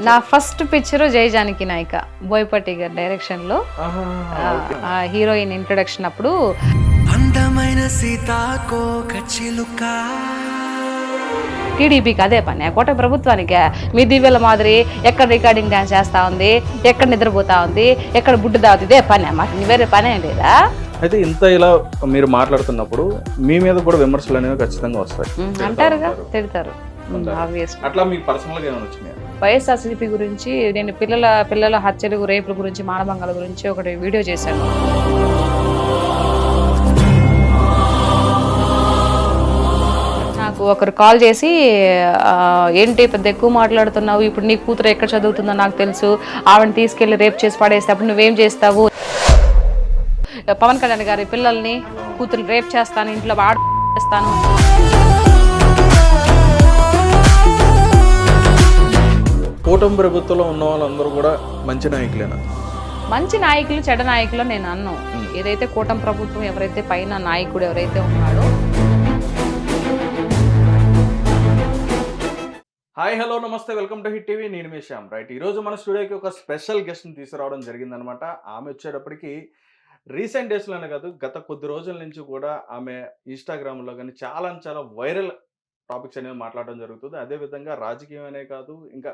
నా first picture జై జానకి నాయక బోయపాటి గారి డైరెక్షన్ లో హీరోయిన్ ఇంట్రొడక్షన్ అప్పుడు అందమైన సీతాకోక చిలుక టీడీపీకి అదే పని కోట ప్రభుత్వానికి మీ దివ్యల మాదిరి ఎక్కడ రికార్డింగ్ డాన్స్ చేస్తా ఉంది, ఎక్కడ నిద్రపోతా ఉంది, ఎక్కడ బుడ్డు దావుతుంది, ఇదే పని మాకు వేరే పని ఏం లేదా. అయితే ఇంత ఇలా మీరు మాట్లాడుతున్నప్పుడు మీ మీద కూడా విమర్శలు అనేవి ఖచ్చితంగా వస్తాయి, అంటారుగా, తిడతారు. అట్లా మీకు పర్సనల్ గా ఏమైనా వచ్చినాయి? వైఎస్ఆర్సీపీ గురించి నేను పిల్లల హత్యలు, రేపుల గురించి, మానభంగాల గురించి ఒకటి వీడియో చేశాను. నాకు ఒకరు కాల్ చేసి ఏంటి పెద్ద ఎక్కువ మాట్లాడుతున్నావు, ఇప్పుడు నీ కూతురు ఎక్కడ చదువుతుందో నాకు తెలుసు, ఆవిడని తీసుకెళ్లి రేప్ చేసి పడేస్తే అప్పుడు నువ్వేం చేస్తావు, పవన్ కళ్యాణ్ గారి పిల్లల్ని కూతురు రేప్ చేస్తాను, ఇంట్లో చేస్తాను. కూటమి ప్రభుత్వంలో ఉన్న వాళ్ళందరూ కూడా మంచి నాయకులేనా? మంచి నాయకులు, చెడ్డ నాయకులు నేను అన్ను. ఏదైతే కూటమి ప్రభుత్వం ఎవరైతే పైన నాయకుడు ఎవరైతే ఉన్నాడో. హాయ్, హలో, నమస్తే, వెల్కమ్ టు హిట్ టీవీ. నేను మీ శ్యామ్. రైట్, ఈరోజు మన స్టూడియోకి ఒక స్పెషల్ గెస్ట్ని తీసుకురావడం జరిగిందనమాట. ఆమె వచ్చేటప్పటికి రీసెంట్ డేస్లోనే కాదు, గత కొద్ది రోజుల నుంచి కూడా ఆమె ఇన్స్టాగ్రామ్లో కానీ చాలా వైరల్ టాపిక్స్ అనేవి మాట్లాడడం జరుగుతుంది. అదేవిధంగా రాజకీయం అనే కాదు, ఇంకా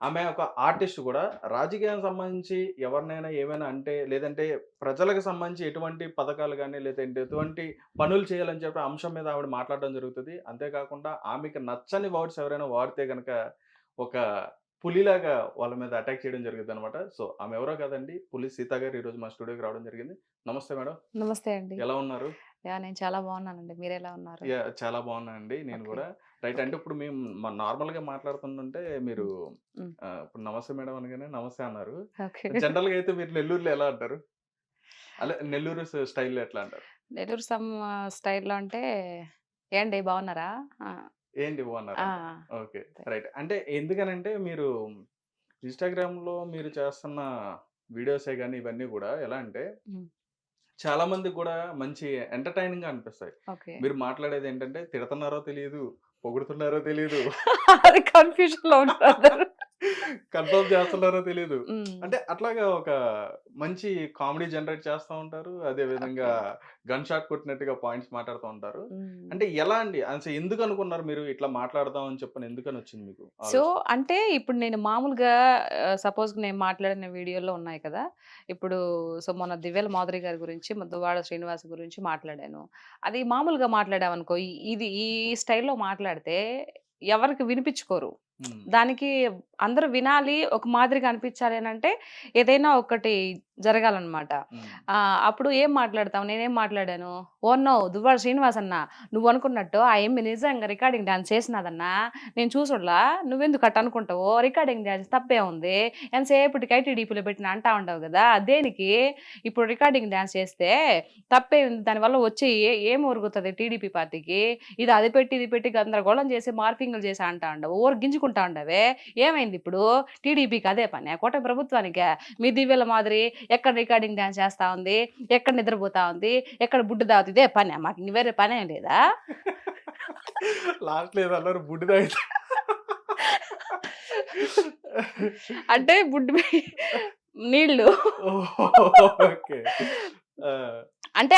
ఆమె ఒక ఆర్టిస్ట్ కూడా. రాజకీయానికి సంబంధించి ఎవరినైనా ఏమైనా అంటే, లేదంటే ప్రజలకు సంబంధించి ఎటువంటి పథకాలు కానీ, లేదంటే ఎటువంటి పనులు చేయాలని చెప్పి అంశం మీద ఆవిడ మాట్లాడడం జరుగుతుంది. అంతేకాకుండా ఆమెకు నచ్చని వర్డ్స్ ఎవరైనా వాడితే కనుక ఒక పులిలాగా వాళ్ళ మీద అటాక్ చేయడం జరుగుతుంది అనమాట. సో ఆమె ఎవరో కాదండి, పులి సీత గారు ఈరోజు మా స్టూడియోకి రావడం జరిగింది. నమస్తే మేడం. నమస్తే అండి. ఎలా ఉన్నారు? నేను చాలా బాగున్నానండి, మీరు ఎలా ఉన్నారు? చాలా బాగున్నానండి నేను కూడా. రైట్, అంటే ఇప్పుడు మేము నార్మల్ గా మాట్లాడుతుంటే మీరు ఇప్పుడు నమస్తే మేడం అనగానే నమస్తే అన్నారు. జనరల్ గా అయితే మీరు నెల్లూరులో ఎలా అంటారు? అలా నెల్లూరు స్టైల్లో ఎట్లా అంటారు? నెల్లూరు స్టైల్లో అంటే ఏంటి బాగున్నారా, ఏంటి బాగున్నారా? Okay, right. అంటే ఎందుకనంటే మీరు ఇన్స్టాగ్రామ్ లో మీరు చేస్తున్న వీడియోసే కానీ ఇవన్నీ కూడా ఎలా అంటే చాలా మందికి కూడా మంచి ఎంటర్టైనింగ్ గా అనిపిస్తాయి. మీరు మాట్లాడేది ఏంటంటే తిడుతున్నారో తెలియదు, పొగుడుతున్నారో తెలియదు, అది కన్ఫ్యూజన్ లో ఉంటారు, కన్ఫర్మ్ చేస్తున్నారో తెలియదు. అంటే అట్లాగా ఒక మంచి కామెడీ జనరేట్ చేస్తూ ఉంటారు. అదే విధంగా గన్ షాట్ కొట్టినట్టుగా పాయింట్స్ మాట్లాడుతూ ఉంటారు. అంటే ఎలా అండి, అసలు ఎందుకు అనుకున్నారు మీరు ఇట్లా మాట్లాడదాం అని చెప్పని, ఎందుకని వచ్చింది మీకు? సో అంటే ఇప్పుడు నేను మామూలుగా సపోజ్ నేను మాట్లాడిన వీడియోలో ఉన్నాయి కదా, ఇప్పుడు సో మొన్న దివ్యల మాధురి గారి గురించి, దువ్వాడ శ్రీనివాస్ గురించి మాట్లాడాను. అది మామూలుగా మాట్లాడామనుకో, ఇది ఈ స్టైల్లో మాట్లాడితే ఎవరికి వినిపించుకోరు. దానికి అందరూ వినాలి, ఒక మాదిరిగా అనిపించాలి అని అంటే ఏదైనా ఒకటి జరగాలన్నమాట. అప్పుడు ఏం మాట్లాడతావు, నేనేం మాట్లాడాను, ఓ నో దువ్వాడ శ్రీనివాస్ అన్న, నువ్వు అనుకున్నట్టు ఆ ఏమి నిజంగా రికార్డింగ్ డాన్స్ చేసినదన్నా, నేను చూసుడులా, నువ్వెందుకు అట్ట అనుకుంటావు, రికార్డింగ్ డాన్స్ తప్పే ఉంది, ఎంతసేపటికి ఐటీడీపీలో పెట్టిన అంటా ఉండవు కదా, దేనికి ఇప్పుడు రికార్డింగ్ డాన్స్ చేస్తే తప్పే ఉంది, దానివల్ల వచ్చి ఏం ఒరుగుతుంది టీడీపీ పార్టీకి, ఇది అది పెట్టి ఇది పెట్టి గందరగోళం చేసి మార్పింగ్లు చేసి అంటా ఉండవు, ఓరు గింజుకుంటా ఉండవే, ఏమైంది ఇప్పుడు టీడీపీకి అదే పని కోట ప్రభుత్వానికి మీ దివ్యల మాదిరి ఎక్కడ రికార్డింగ్ డాన్స్ చేస్తా ఉంది, ఎక్కడ నిద్రపోతా ఉంది, ఎక్కడ బుడ్డు దావుతుంది, ఇదే పని మాకు వేరే పని ఏం లేదా. లాస్ట్ లేదు అన్నారు బుడ్డు దాగితే అంటే బుడ్డు నీళ్ళు అంటే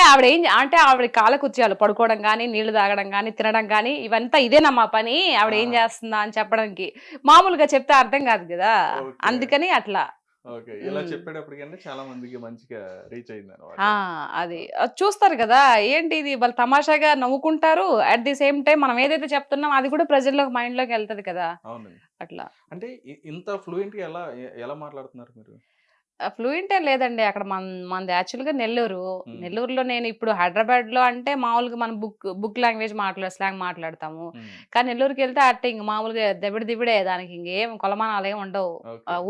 ఆవిడ కాలకృత్యాలు పడుకోవడం కానీ, నీళ్లు తాగడం కానీ, తినడం కానీ, ఇవంతా ఇదేనమ్మా పని, ఆవిడ ఏం చేస్తుందా అని చెప్పడానికి. మామూలుగా చెప్తే అర్థం కాదు కదా, అందుకని అట్లా. ఇలా చెప్పేటప్పటికన్నా చాలా మందికి మంచిగా రీచ్ అయింది అనమాట. అది చూస్తారు కదా, ఏంటి ఇది వాళ్ళు తమాషాగా నవ్వుకుంటారు, అట్ ది సేమ్ టైం మనం ఏదైతే చెప్తున్నాం అది కూడా ప్రజల్లో మైండ్ లోకి వెళ్తది కదా. అవును, అట్లా. అంటే ఇంత ఫ్లూయెంట్ గా ఎలా మాట్లాడుతున్నారు మీరు? ఫ్లూయెంట్ ఏం లేదండి, అక్కడ మనది యాక్చువల్గా నెల్లూరులో. నేను ఇప్పుడు హైదరాబాద్ లో అంటే మామూలుగా మనం బుక్ లాంగ్వేజ్ స్లాంగ్ మాట్లాడతాము, కానీ నెల్లూరుకి వెళ్తే అట్టే ఇంక మామూలుగా దివిడే, దానికి ఇంకేం కొలమానాలు ఏమి ఉండవు.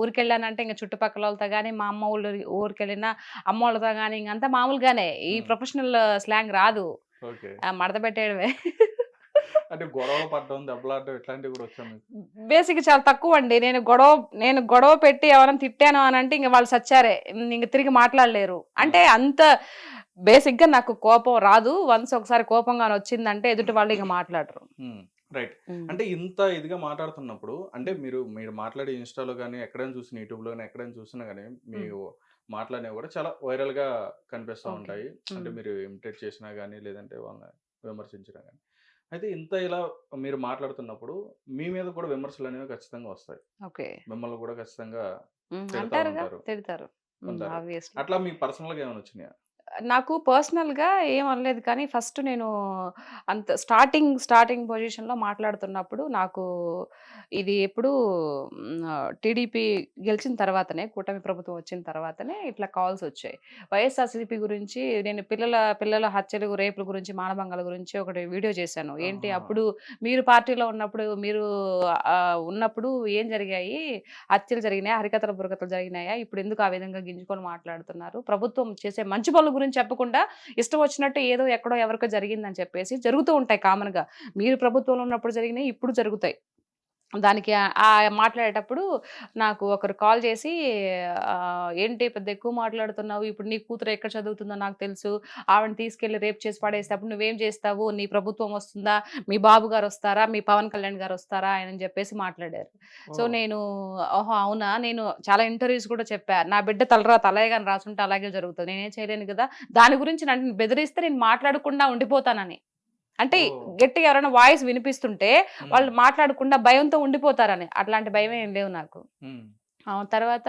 ఊరికి వెళ్ళానంటే ఇంకా చుట్టుపక్కల వాళ్ళతో కానీ, మా అమ్మ ఊరికి వెళ్ళినా అమ్మ వాళ్ళతో కానీ, ఇంకంతా మామూలుగానే, ఈ ప్రొఫెషనల్ స్లాంగ్ రాదు, మడత పెట్టేయడమే. అంటే గొడవ పడడం, దెబ్బలాడడం ఇట్లాంటివి కూడా వచ్చాను. బేసిక్ చాలా తక్కువ అండి. నేను గొడవ పెట్టి ఎవరైనా తిట్టాను అని అంటే ఇంక వాళ్ళు సచ్చారే, ఇంక తిరిగి మాట్లాడలేరు. అంటే అంత బేసిక్ గా నాకు కోపం రాదు. వన్స్ ఒకసారి కోపంగా వచ్చిందంటే ఎదుటి వాళ్ళు ఇంక మాట్లాడరు. రైట్. ఉమ్, అంటే ఇంత ఇదిగా మాట్లాడుతున్నప్పుడు అంటే మీరు మాట్లాడే ఇన్‌స్టాలో గాని, ఎక్కడైనా చూసిన యూట్యూబ్‌లో గాని, ఎక్కడైనా చూసినా గాని ఉమ్, మీరు మాట్లాడినవి కూడా చాలా వైరల్‌గా కనిపిస్తా ఓకే. ఉంటాయి. అంటే ఉమ్, మీరు ఇమిటేట్ చేసినా గాని, లేదంటే వాళ్ళని విమర్శించినా గాని. అయితే ఇంత ఇలా మీరు మాట్లాడుతున్నప్పుడు మీ మీద కూడా విమర్శలనేవి ఖచ్చితంగా వస్తాయి. ఓకే. మిమ్మల్ని కూడా ఖచ్చితంగా తిడతా అంటారుగా, ఉంటారు. తిడతారు. ఉంటారు. ఆబ్వియస్లీ. అట్లా మీకు పర్సనల్‌గా ఏమైనా వచ్చినాయా? నాకు పర్సనల్‌గా ఏం అనలేదు కానీ, ఫస్ట్ నేను అంత స్టార్టింగ్ పొజిషన్‌లో మాట్లాడుతున్నప్పుడు నాకు ఇది ఎప్పుడు టీడీపీ గెలిచిన తర్వాతనే, కూటమి ప్రభుత్వం వచ్చిన తర్వాతనే ఇట్లా కాల్సొచ్చాయి. వైఎస్ఆర్‌సీపీ గురించి నేను పిల్లల హత్యలు, రేపుల గురించి, మానభంగాల గురించి ఒకటి వీడియో చేశాను. ఏంటి ఆహా! అప్పుడు మీరు పార్టీలో ఉన్నప్పుడు, మీరు ఉన్నప్పుడు ఏం జరిగాయి? హత్యలు జరిగినాయా? హరికథలు, బుర్రకథలు జరిగినాయా? ఇప్పుడెందుకు ఆ విధంగా గింజుకొని మాట్లాడుతున్నారు? ప్రభుత్వం చేసే మంచి పనుల గురించి చెప్పకుండా ఇష్టం వచ్చినట్టు ఏదో ఎక్కడో ఎవరికో జరిగిందని చెప్పేసి జరుగుతూ ఉంటాయి కామన్‌గా. మీరు ప్రభుత్వంలో ఉన్నప్పుడు జరిగినయి ఇప్పుడు జరుగుతాయి. దానికి మాట్లాడేటప్పుడు నాకు ఒకరు కాల్ చేసి "ఏంటి పెద్ద ఎక్కువ మాట్లాడుతున్నావు. ఇప్పుడు నీ కూతురు ఎక్కడ చదువుతుందో నాకు తెలుసు. ఆవిడని తీసుకెళ్ళి రేప్ చేసి పడేస్తే అప్పుడు నువ్వేం చేస్తావు? నీ ప్రభుత్వం వస్తుందా? మీ బాబు గారు వస్తారా? మీ పవన్ కళ్యాణ్ గారు వస్తారా?" అని చెప్పేసి మాట్లాడారు. సో ఓహ్! నేను ఓహో! అవునా? నేను చాలా ఇంటర్వ్యూస్ కూడా చెప్పా. నా బిడ్డ తలరాత అలాగే గాని రాసుంటే అలాగే జరుగుతది. నేనేం చేయలేను గదా! దాని గురించి నన్ను బెదిరిస్తే నేను మాట్లాడకుండా ఉండిపోతానని. అంటే ఓహ్! గట్టిగా ఎవరైనా వాయిస్ వినిపిస్తుంటే హ్మ్. వాళ్ళు మాట్లాడకుండా భయంతో ఉండిపోతారని. అట్లాంటి భయమే ఏం లేవు నాకు. హ్మ్. తర్వాత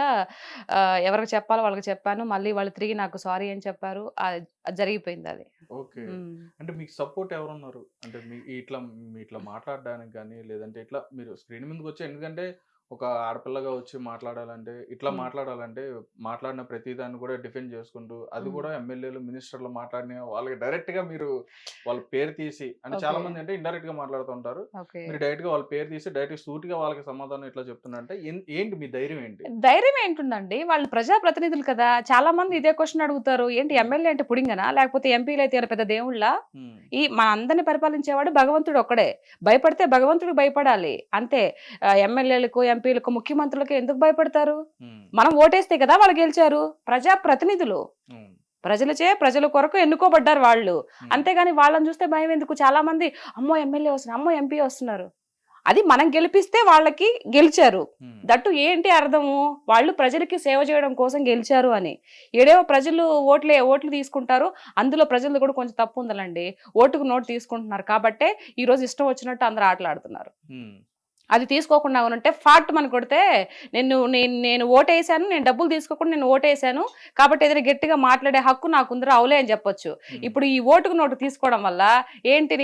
ఎవరికి చెప్పాలో వాళ్ళకి చెప్పాను. మళ్ళీ వాళ్ళు తిరిగి నాకు సారీ అని చెప్పారు. అది జరిగిపోయిందది. ఓకే. హ్మ్. అంటే మీకు సపోర్ట్ ఎవరున్నారు? అంటే మీ ఇట్లా మాట్లాడడానికి గాని, లేదంటే ఇట్లా మీరు స్క్రీన్ మీదకొచ్చి ఎందుకంటే ఒక ఆడపిల్లగా వచ్చి మాట్లాడాలంటే, ఇట్లా హ్మ్. మాట్లాడాలంటే మాట్లాడిన ప్రతి దాన్ని కూడా డిఫెండ్ చేసుకుంటూ, అది హ్మ్. కూడా ఎమ్మెల్యేలు, మినిస్టర్లు మాట్లాడిన వాళ్ళకి డైరెక్ట్‌గా మీరు వాళ్ళ పేరు తీసి అంటే ఓకే. చాలామంది అంటే ఇండైరెక్ట్‌గా మాట్లాడుతూ ఉంటారు. ఓకే. మీరు డైరెక్ట్‌గా వాళ్ళ పేరు తీసి డైరెక్ట్‌గా సూటిగా వాళ్ళకి సమాధానం ఇట్లా చెప్తున్నారంటే ఏంటి మీ ధైర్యం ఏంటి? ధైర్యం ఏంటుందండి? వాళ్ళు ప్రజాప్రతినిధులు కదా! చాలా మంది ఇదే క్వెషన్ అడుగుతారు. ఏంటి హ్మ్. ఎమ్మెల్యే అంటే పుడింగనా? లేకపోతే ఎంపీలైతే ఏమైనా పెద్ద దేవుళ్ళా? హ్మ్. మనందరిని పరిపాలించేవాడు భగవంతుడు ఒక్కడే. భయపడితే భగవంతుడికి భయపడాలి. అంతే. ఎమ్మెల్యేలకు, ఎంపీలకు, ముఖ్యమంత్రులకు ఎందుకు భయపడతారు? హ్మ్. మనం ఓటేస్తే కదా వాళ్ళు గెలిచారు. ప్రజాప్రతినిధులు. హ్మ్. ప్రజల కొరకు ఎన్నుకోబడ్డారు వాళ్ళు. హ్మ్. అంతేగాని వాళ్ళని చూస్తే భయం ఎందుకు? చాలా మంది అమ్మో! ఎమ్మెల్యే వస్తున్నారు. అమ్మో! ఎంపీ వస్తున్నారు. అది మనం గెలిపిస్తే వాళ్ళకి గెలిచారు. హ్మ్. దట్టు ఏంటి అర్థము? వాళ్ళు ప్రజలకి సేవ చేయడం కోసం గెలిచారు అని. ఈడేమో ప్రజలు ఓట్లు తీసుకుంటారు. అందులో ప్రజలది కూడా కొంచెం తప్పు ఉందిలెండి. ఓటుకు నోటు తీసుకుంటున్నారు కాబట్టే ఈరోజు ఇష్టం వచ్చినట్టు అందరూ ఆటలాడుతున్నారు. హ్మ్. అది తీసుకోకుండా ఉంటే ఫాట్టుమని కొడితే నేను ఓటేసాను. నేను డబ్బులు తీసుకోకుండా నేను ఓటేసాను. కాబట్టి ఏదైనా గట్టిగా మాట్లాడే హక్కు నాకుందిరా అవులే అని చెప్పొచ్చు. హ్మ్. ఇప్పుడు ఈ ఓటుకు నోటు తీసుకోవడం వల్ల ఏంటి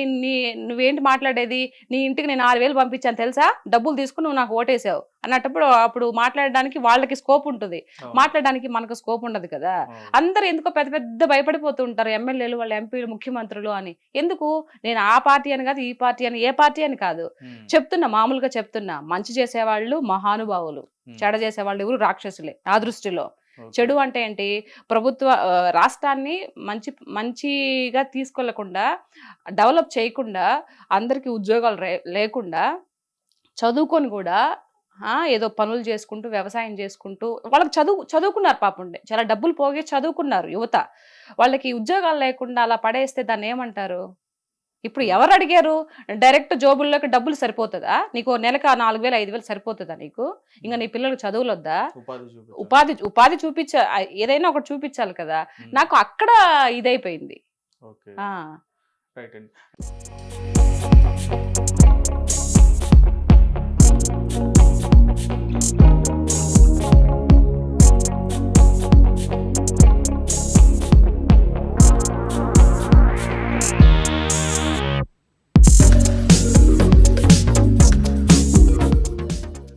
నువ్వేంటి మాట్లాడేది? నీ ఇంటికి నేను 6,000 పంపించాను తెలుసా? డబ్బులు తీసుకొని నువ్వు నాకు ఓటేసావు అన్నప్పుడు అప్పుడు మాట్లాడడానికి వాళ్ళకి స్కోప్ ఉంటుంది. అవును. మాట్లాడడానికి మనకు స్కోప్ ఉండదు కదా! అవును. అందరూ ఎందుకో పెద్ద పెద్ద భయపడిపోతూ ఉంటారు. ఎమ్మెల్యేలు, వాళ్ళ ఎంపీలు, ముఖ్యమంత్రులు అని. ఎందుకు? నేను ఆ పార్టీ అని కాదు, ఈ పార్టీ అని, ఏ పార్టీ అని కాదు. హ్మ్. మామూలుగా చెప్తున్నా. మంచి చేసేవాళ్ళు మహానుభావులు. హ్మ్. చెడ చేసేవాళ్ళు ఎవరు రాక్షసులే నా దృష్టిలో. ఓకే. చెడు అంటే ఏంటి? రాష్ట్రాన్ని మంచిగా తీసుకెళ్లకుండా, డెవలప్ చేయకుండా, అందరికి ఉద్యోగాలు లేకుండా, చదువుకొని కూడా ఏదో పనులు చేసుకుంటూ, వ్యవసాయం చేసుకుంటూ వాళ్ళకి చదువుకున్నారు పాపం. చాలా డబ్బులు పోగే చదువుకున్నారు యువత. వాళ్ళకి ఉద్యోగాలు లేకుండా అలా పడేస్తే దాన్నేమంటారు? ఇప్పుడు హ్మ్. ఎవరు అడిగారు? డైరెక్ట్ జోబుల్లోకి డబ్బులు సరిపోతదా? నీకు నెలకి 4,000, 5,000 సరిపోతదా నీకు? ఇంక హ్మ్. నీ పిల్లలకి చదువులొద్దా? ఉపాధి చూపించాలి. ఉపాధి ఏదైనా ఒకటి చూపించాలి కదా! హ్మ్. నాకు అక్కడ ఇదైపోయింది. ఓకే. ఆ! రైట్ అండి.